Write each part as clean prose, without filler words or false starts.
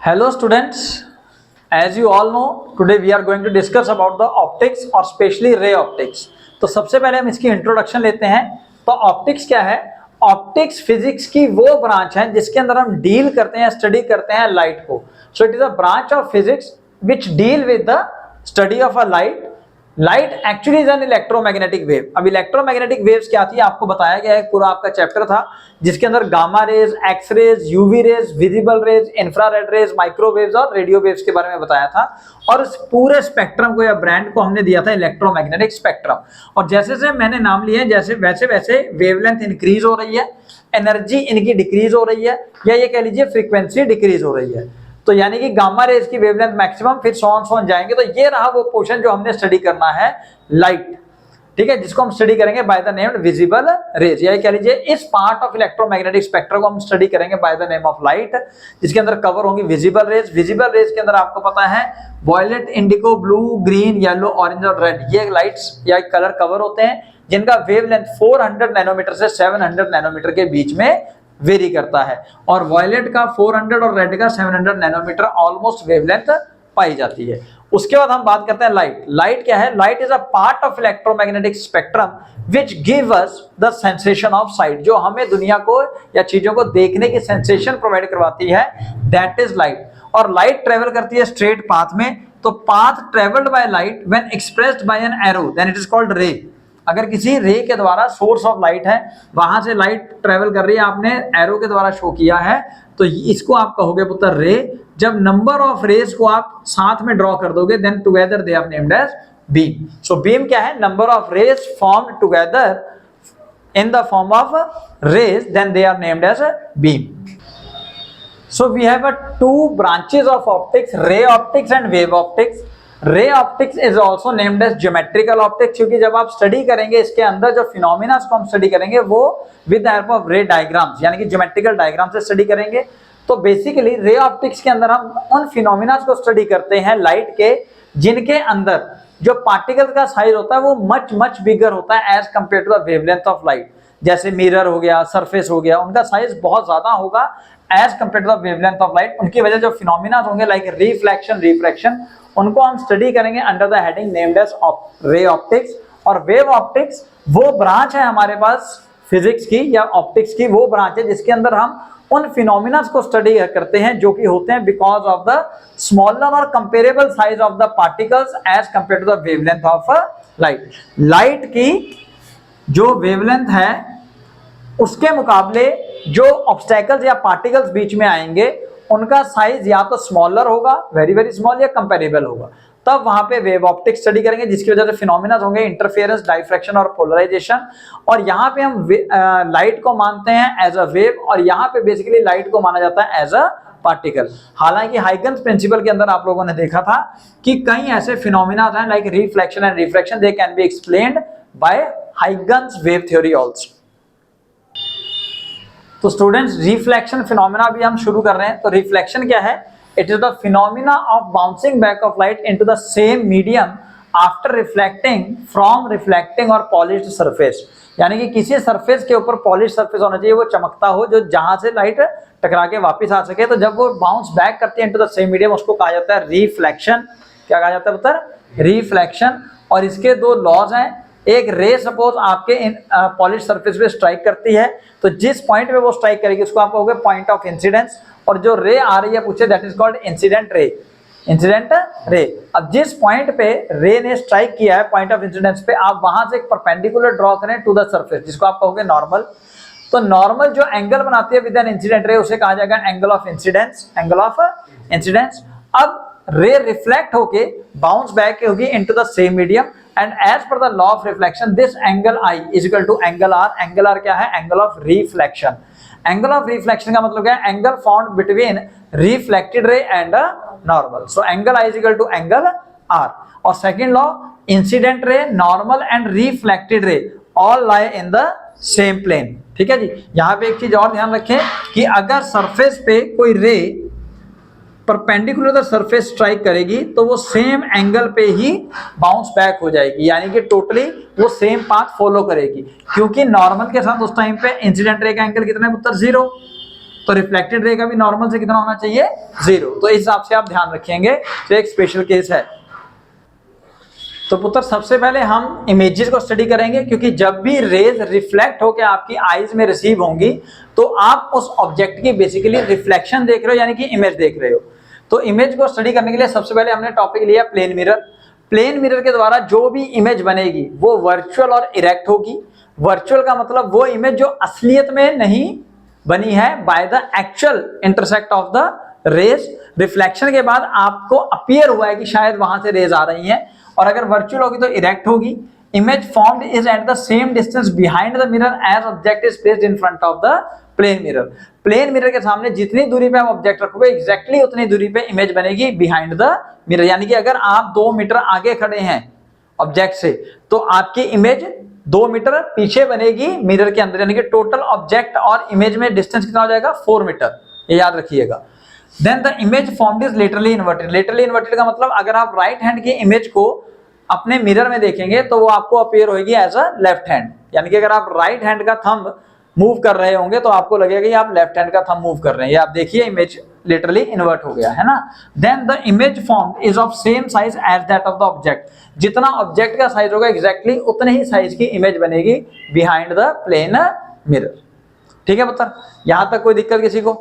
Hello students, as you all know, today we are going to discuss about the optics और specially ray optics। तो सबसे पहले हम इसकी इंट्रोडक्शन लेते हैं। तो ऑप्टिक्स क्या है? ऑप्टिक्स फिजिक्स की वो ब्रांच है जिसके अंदर हम डील करते हैं, स्टडी करते हैं लाइट को। So it is a branch of physics which deal with the study of a light. Light actually is an electromagnetic wave. अब इलेक्ट्रोमैग्नेटिक वेव्स क्या थी आपको बताया गया है, पूरा आपका चैप्टर था जिसके अंदर gamma rays, X rays, UV rays, visible rays, infrared rays, microwaves और रेडियो वेव्स के बारे में बताया था। और इस पूरे स्पेक्ट्रम को या ब्रांड को हमने दिया था इलेक्ट्रोमैग्नेटिक स्पेक्ट्रम। और जैसे जैसे मैंने नाम लिए जैसे वैसे वैसे वेवलेंथ इंक्रीज हो रही है, एनर्जी इनकी डिक्रीज हो रही है, या ये कह लीजिए फ्रीक्वेंसी डिक्रीज हो रही है। तो यानी कि गामा रेज की वेवलेंथ मैक्सिमम, फिर सोन जाएंगे। तो ये रहा वो पोर्शन जो हमने स्टडी करना है लाइट, ठीक है, जिसको हम स्टडी करेंगे by the name visible raise. या कह लीजिए इस पार्ट ऑफ इलेक्ट्रोमैग्नेटिक स्पेक्ट्रम को हम स्टडी करेंगे by the name of light, जिसके अंदर कवर होंगी विजिबल रेज। विजिबल रेज के अंदर आपको पता है violet, indigo, blue, green, yellow, orange और रेड, ये लाइट्स या कलर कवर होते हैं जिनका वेवलेंथ 400 नैनोमीटर से 700 नैनोमीटर के बीच में वेरी करता है। और वॉयलेट का 400 और रेड का 700 नैनोमीटर ऑलमोस्ट वेवलेंथ पाई जाती है। उसके बाद हम बात करते हैं लाइट। लाइट क्या है? Light is a part of electromagnetic spectrum which give us the sensation of site, जो हमें दुनिया को या चीजों को देखने की सेंसेशन प्रोवाइड करवाती है, दैट इज लाइट। और लाइट ट्रेवल करती है स्ट्रेट पाथ में। तो path travelled by light when expressed by an arrow then it is called ray. अगर किसी रे के द्वारा, सोर्स ऑफ लाइट है, वहां से लाइट ट्रेवल कर रही है, आपने एरो के द्वारा शो किया है, तो इसको आप कहोगे पुत्र रे। जब नंबर ऑफ रेज को आप साथ में ड्रॉ कर दोगे then together they are named as beam. So beam क्या है? Number of rays formed together in the form of rays, then they are named as beam. So we have two branches of optics, ray optics and wave optics. Ray optics is also named as geometrical optics, क्योंकि जब आप study करेंगे इसके अंदर जो phenomena को हम study करेंगे वो विद द हेल्प ऑफ रे डायग्राम्स यानी कि ज्योमेट्रिकल डायग्राम से स्टडी करेंगे। तो बेसिकली रे ऑप्टिक्स के अंदर हम उन फिनोमिना को स्टडी करते हैं लाइट के जिनके अंदर जो पार्टिकल का साइज होता है वो मच मच बिगर होता है as compared to the wavelength of light. जैसे मिरर हो गया, सरफेस हो गया, उनका साइज बहुत ज्यादा होगा as compared to the wavelength of light. उनकी वजह जो फिनोमिना होंगे लाइक रिफ्लेक्शन, रिफ्रैक्शन, उनको हम स्टडी करेंगे under the heading named as ray optics. और वेव ऑप्टिक्स वो ब्रांच है हमारे पास फिजिक्स की या ऑप्टिक्स की, वो ब्रांच है जिसके अंदर हम उन फिनोमिना को स्टडी करते हैं जो कि होते हैं बिकॉज ऑफ द स्मॉलर और comparable size of the particles as compared to the wavelength of light. Light की जो वेवलेंथ है उसके मुकाबले जो ऑब्स्टेकल्स या पार्टिकल्स बीच में आएंगे उनका साइज या तो स्मॉलर होगा, वेरी वेरी स्मॉल, या कंपेरेबल होगा। तब वहां पे वेव ऑप्टिक्स स्टडी करेंगे जिसकी वजह से फिनोमिना होंगे इंटरफेरेंस, डाइफ्रैक्शन और पोलराइजेशन। और यहाँ पे हम लाइट को मानते हैं एज अ वेव, और यहाँ पे बेसिकली लाइट को माना जाता है एज अ पार्टिकल। हालांकि हाइगन्स प्रिंसिपल के अंदर आप लोगों ने देखा था कि कई ऐसे फिनोमिना हैं like reflection and refraction, they can be explained bye Huygens wave theory also. तो स्टूडेंट्स रिफ्लेक्शन फिनोमिना भी हम शुरू कर रहे हैं। तो रिफ्लेक्शन क्या है? It is the phenomena of bouncing back of light into the same medium after reflecting from reflecting और पॉलिश्ड सरफेस। यानी कि किसी सरफेस के ऊपर पॉलिश सरफेस होना चाहिए, वो चमकता हो, जो जहां से लाइट टकरा के वापस आ सके। तो जब वो बाउंस बैक करती है इनटू द सेम मीडियम उसको कहा जाता है रिफ्लेक्शन। क्या कहा जाता है पुत्र? रिफ्लेक्शन। और इसके दो लॉज हैं। एक रे सपोज आपके पॉलिश सरफेस पे स्ट्राइक करती है, तो जिस पॉइंट पे वो स्ट्राइक करेगी उसको आप कहोगे पॉइंट ऑफ इंसिडेंस। और जो रे आ रही है पूछे that is called incident ray. Incident ray. अब जिस पॉइंट पे रे ने स्ट्राइक किया है पॉइंट ऑफ इंसिडेंस पे, आप वहां से एक परपेंडिकुलर ड्रॉ करें टू द सरफेस, जिसको आप कहोगे नॉर्मल। तो नॉर्मल जो एंगल बनाती है विद एन इंसिडेंट रे उसे कहा जाएगा angle of incidence, angle of incidence. अब रे रिफ्लेक्ट होके बाउंस बैक होगी into the same medium, and as per the law of reflection this angle I is equal to angle R। angle R क्या है? angle of reflection। angle of reflection का मतलब क्या है? angle found between reflected ray and a normal। so angle I is equal to angle R। और second law, incident ray, normal and reflected ray all lie in the same plane। ठीक है जी। यहाँ पे एक चीज और ध्यान रखें कि अगर सरफेस पे कोई रे परपेंडिकुलर द सरफेस स्ट्राइक करेगी तो वो सेम एंगल पे ही बाउंस बैक हो जाएगी, यानी कि टोटली वो सेम पाथ फॉलो करेगी। क्योंकि नॉर्मल के साथ उस टाइम पे इंसिडेंट रे का एंगल कितना है पुत्र? 0। तो रिफ्लेक्टेड रे का भी नॉर्मल से कितना होना चाहिए, 0। तो इस हिसाब से आप ध्यान रखेंगे, तो एक स्पेशल केस है। तो पुत्र सबसे पहले हम इमेजेस को स्टडी करेंगे, क्योंकि जब भी रेज रिफ्लेक्ट होकर आपकी आईज में रिसीव होंगी तो आप उस ऑब्जेक्ट की बेसिकली रिफ्लेक्शन देख रहे हो, यानी कि इमेज देख रहे हो। तो इमेज को स्टडी करने के लिए सबसे पहले हमने टॉपिक लिया प्लेन मिरर। प्लेन मिरर के द्वारा जो भी इमेज बनेगी वो वर्चुअल और इरेक्ट होगी। वर्चुअल का मतलब वो इमेज जो असलियत में नहीं बनी है by the actual intersect of the rays. Reflection के बाद आपको अपीयर हुआ है कि शायद वहां से रेज आ रही हैं, और अगर वर्चुअल होगी तो इरेक्ट होगी। Image formed is at the same distance behind the mirror as object is placed in front of the plane mirror. Plane mirror के सामने जितनी दूरी पे आप ऑब्जेक्ट रखोगे एग्जैक्टली उतनी दूरी पे इमेज बनेगी बिहाइंड द मिरर। यानी कि अगर आप 2 मीटर आगे खड़े हैं ऑब्जेक्ट से तो आपकी इमेज 2 मीटर पीछे बनेगी मिरर के अंदर, यानी कि टोटल ऑब्जेक्ट और इमेज में डिस्टेंस कितना हो जाएगा, 4 मीटर। ये याद रखिएगा। Then the image formed is laterally inverted. Laterally inverted का मतलब अगर आप राइट हैंड की इमेज को अपने मिरर में देखेंगे तो वो आपको अपीयर होगी एज अ लेफ्ट हैंड। यानी कि अगर आप राइट हैंड का थंब मूव कर रहे होंगे तो आपको लगेगा कि आप लेफ्ट हैंड का थंब मूव कर रहे हैं। ये आप देखिए इमेज लिटरली इन्वर्ट हो गया है ना। Then the image formed is of same size as that of the object. जितना ऑब्जेक्ट का साइज होगा एग्जैक्टली उतने ही साइज की इमेज बनेगी बिहाइंड द प्लेन मिरर। ठीक है पुत्र, यहां तक कोई दिक्कत किसी को?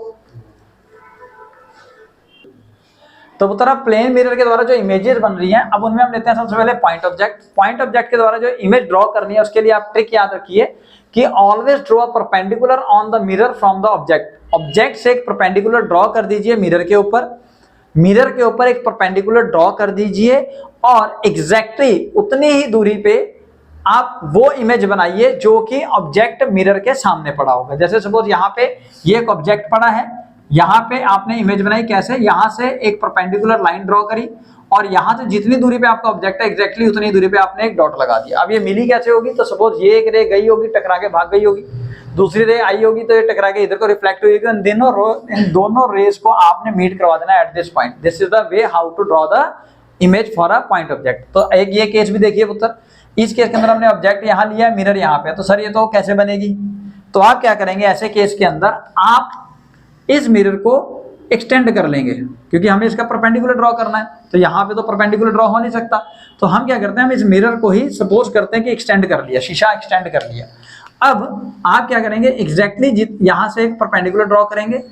तो पुत्र प्लेन मिरर के द्वारा जो इमेजेस बन रही हैं, अब उनमें हम लेते हैं सबसे पहले पॉइंट ऑब्जेक्ट। पॉइंट ऑब्जेक्ट के द्वारा जो इमेज ड्रॉ करनी है उसके लिए आप ट्रिक याद रखिए कि always draw a perpendicular on the mirror from the object. Object से एक परपेंडिकुलर ड्रॉ कर दीजिए मिरर के ऊपर। मिरर के ऊपर एक परपेंडिकुलर ड्रॉ कर दीजिए और एग्जैक्टली उतनी ही दूरी पे आप वो इमेज बनाइए जो कि ऑब्जेक्ट मिरर के सामने पड़ा होगा। जैसे सपोज यहाँ पे ये एक ऑब्जेक्ट पड़ा है, यहाँ पे आपने इमेज बनाई कैसे, यहाँ से एक परपेंडिकुलर लाइन ड्रॉ करी और यहाँ से जितनी दूरी पे आपका ऑब्जेक्ट है एग्जैक्टली उतनी दूरी पे आपने एक डॉट लगा दिया। अब ये मिली कैसे होगी, तो सपोज ये एक रे गई होगी टकरा के भाग गई होगी, दूसरी रे आई होगी तो ये टकरा के इधर को रिफ्लेक्ट हुई होगी। इन दोनों रेस को आपने मीट करवा देना at this point. This is the way how to draw the image for a point object. तो एक ये केस भी देखिए पुत्र, इस केस के अंदर हमने ऑब्जेक्ट यहाँ लिया है, मिरर यहाँ पे, तो सर ये तो कैसे बनेगी? तो आप क्या करेंगे, ऐसे केस के अंदर आप इस मिरर को एक्सटेंड कर लेंगे क्योंकि हमें इसका परपेंडिकुलर ड्रॉ करना है, तो यहाँ पे तो परपेंडिकुलर ड्रॉ हो नहीं सकता। तो हम क्या करते हैं, हम इस मिरर को ही सपोज करते हैं कि एक्सटेंड कर लिया, शीशा एक्सटेंड कर लिया। अब आप क्या करेंगे, एग्जैक्टली यहाँ से एक परपेंडिकुलर ड्रॉ करेंगे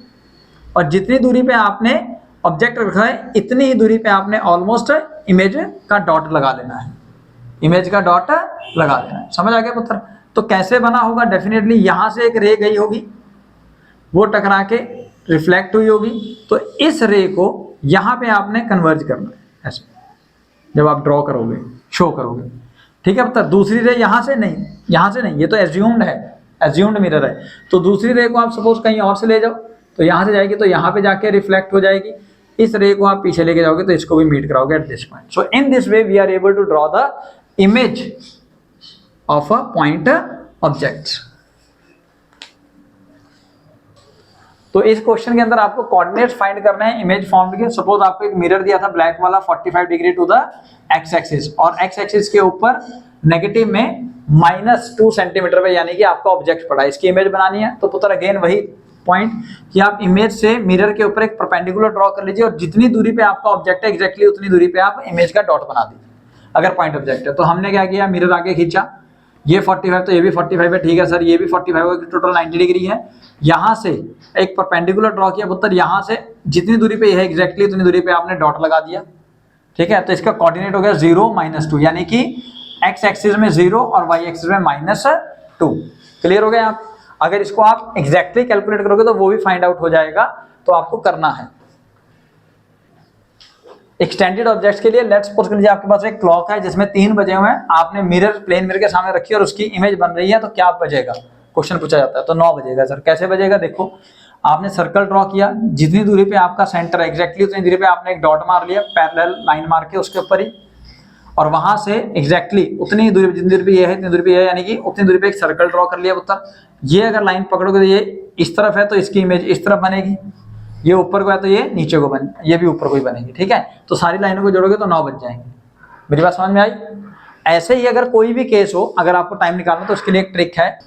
और जितनी दूरी पे आपने ऑब्जेक्ट रखा है इतनी ही दूरी पे आपने ऑलमोस्ट इमेज का डॉट लगा लेना है। इमेज का डॉट लगा देना है, समझ आ गया पुत्र? तो कैसे बना होगा, डेफिनेटली यहाँ से एक रे गई होगी, वो टकरा के रिफ्लेक्ट हुई होगी, तो इस रे को यहाँ पे आपने कन्वर्ज करना है ऐसे जब आप ड्रॉ करोगे, शो करोगे। ठीक है पुत्र? दूसरी रे यहाँ से नहीं, यहाँ से नहीं, ये तो एज्यूम्ड है, एज्यूम्ड मिरर है। तो दूसरी रे को आप सपोज कहीं और से ले जाओ तो यहाँ से जाएगी तो यहाँ पे जाके रिफ्लेक्ट हो जाएगी। इस रे को आप पीछे लेके जाओगे तो इसको भी मीट कराओगे at this point. So in this way we are able to draw the image of a point object. तो इस क्वेश्चन के अंदर आपको कोऑर्डिनेट्स फाइंड करने हैं इमेज फॉर्म के। सपोज आपको एक मिरर दिया था ब्लैक वाला 45 degree to the X axis, और एक्स एक्सिस के ऊपर नेगेटिव में -2 सेंटीमीटर पे यानी कि आपका ऑब्जेक्ट पड़ा है, इसकी इमेज बनानी है। तो पुत्र अगेन वही पॉइंट कि आप इमेज से मिरर के ऊपर एक परपेंडिकुलर ड्रॉ कर लीजिए और जितनी दूरी पे आपका ऑब्जेक्ट है एग्जैक्टली उतनी दूरी पे आप इमेज का डॉट बना दीजिए अगर पॉइंट ऑब्जेक्ट है। तो हमने क्या किया, मिरर आगे खींचा, ये 45 तो ये भी 45 है, ठीक है सर ये भी 45 होगा, टोटल 90 डिग्री है। यहाँ से एक परपेंडिकुलर ड्रॉ किया पुत्र, यहाँ से जितनी दूरी पे है एग्जैक्टली उतनी दूरी पे आपने डॉट लगा दिया। ठीक है, तो इसका कोऑर्डिनेट हो गया 0 -2, यानी कि एक्स एक्सिस में 0 और वाई एक्सिस में -2। क्लियर हो गया आप? अगर इसको आप एग्जैक्टली कैलकुलेट करोगे तो वो भी फाइंड आउट हो जाएगा। तो आपको करना है एक्सटेंडेड ऑब्जेक्ट्स के लिए, लेट्स सपोज कर लीजिए आपके पास एक क्लॉक है जिसमें 3 बजे हुए हैं, आपने मिरर प्लेन मिरर के सामने रखी और उसकी इमेज बन रही है, तो क्या बजेगा? क्वेश्चन पूछा जाता है। तो 9 बजेगा सर। कैसे बजेगा? देखो आपने सर्कल ड्रॉ किया, जितनी दूरी पे आपका सेंटर है एग्जैक्टली उतनी दूरी पे आपने एक डॉट मार लिया, पैरेलल लाइन मार के उसके ऊपर ही, और वहां से एग्जैक्टली उतनी दूरी जितनी दूरी पे ये है इतनी दूरी पे ये है, यानी कि उतनी दूरी पे एक सर्कल ड्रॉ कर लिया पुत्र। ये अगर लाइन पकड़ोगे तो ये इस तरफ है तो इसकी इमेज इस तरफ बनेगी, ये ऊपर को है तो ये नीचे को ये भी ऊपर को ही बनेगी। ठीक है, तो सारी लाइनों को जोड़ोगे तो 9 बज जाएंगे। मेरी बात समझ में आई? ऐसे ही अगर कोई भी केस हो, अगर आपको टाइम निकालना तो उसके लिए एक ट्रिक है।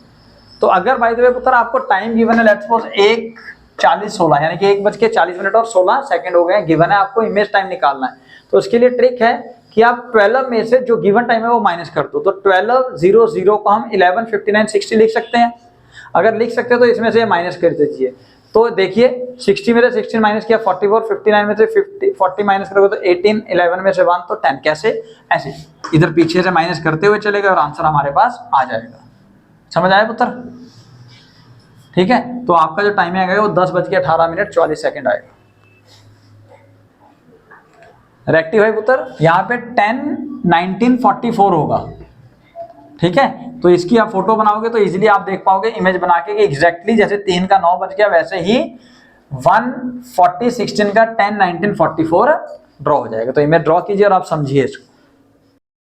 तो अगर बाय द वे पुत्र आपको टाइम गिवन है, लेट्स सपोज 1 40:16 यानी कि 1:40 और 16 सेकंड हो गए। गिवन है आपको इमेज टाइम निकालना है, तो उसके लिए ट्रिक है कि आप 12 में से जो गिवन टाइम है वो माइनस कर दो। तो 12:00 को हम 11:59:60 लिख सकते हैं। अगर लिख सकते हैं तो इसमें से माइनस कर दीजिए। तो देखिए 60 में से 16 माइनस किया 44, 59 में से 40 माइनस करोगे तो 18, 11 में से 1 तो 10। कैसे? ऐसे इधर पीछे से माइनस करते हुए चलेगा और आंसर हमारे पास आ जाएगा। समझ आया पुत्र? ठीक है, तो आपका जो टाइम आएगा वो 10:18:44 आएगा। रेक्टिफाई पुत्र, यहाँ पे 10:19:44 होगा। ठीक है, तो इसकी आप फोटो बनाओगे तो इजीली आप देख पाओगे इमेज बना के कि एग्जैक्टली जैसे 3 का 9 बज गया वैसे ही 1:40:16 का 10:19:44 ड्रॉ हो जाएगा। तो इमेज ड्रॉ कीजिए और आप समझिए इसको।